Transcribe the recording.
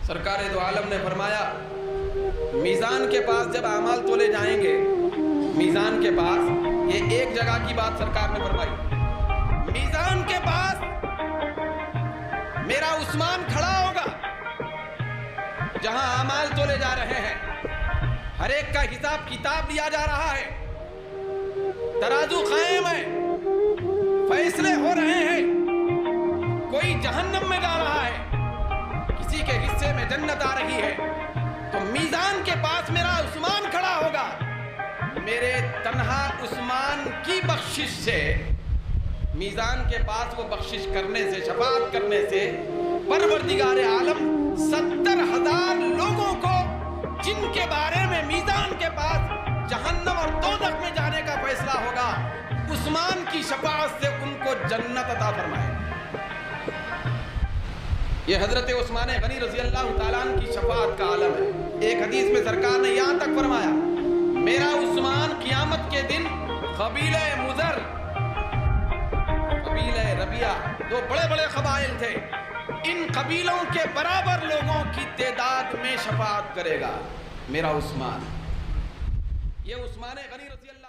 سرکار دو عالم نے فرمایا میزان کے پاس جب اعمال تولے جائیں گے، میزان کے پاس، یہ ایک جگہ کی بات سرکار نے فرمائی، میزان کے پاس میرا عثمان کھڑا ہوگا جہاں اعمال تولے جا رہے ہیں، ہر ایک کا حساب کتاب لیا جا رہا ہے، ترازو قائم ہے، فیصلے ہو رہے ہیں، کوئی جہنم میں جا رہا ہے، کسی کے حصے میں جنت آ رہی ہے، تو میزان کے پاس میرا عثمان کھڑا ہوگا، میرے تنہا عثمان کی بخشش سے، میزان کے پاس وہ بخشش کرنے سے، شفاعت کرنے سے پروردگار عالم 70,000 لوگوں کو جن کے بارے میں میزان کے پاس جہنم اور دوزخ میں جانے کا فیصلہ ہوگا، عثمان کی شفاعت سے ان کو جنت عطا فرمائے۔ یہ حضرت عثمان غنی رضی اللہ تعالیٰ عنہ کی شفاعت کا عالم ہے۔ ایک حدیث میں سرکار نے یہاں تک فرمایا، میرا عثمان قیامت کے دن قبیلہ مضر، قبیلہ ربیعہ، دو بڑے بڑے قبائل تھے، ان قبیلوں کے برابر لوگوں کی تعداد میں شفاعت کرے گا میرا عثمان۔ یہ عثمان غنی رضی اللہ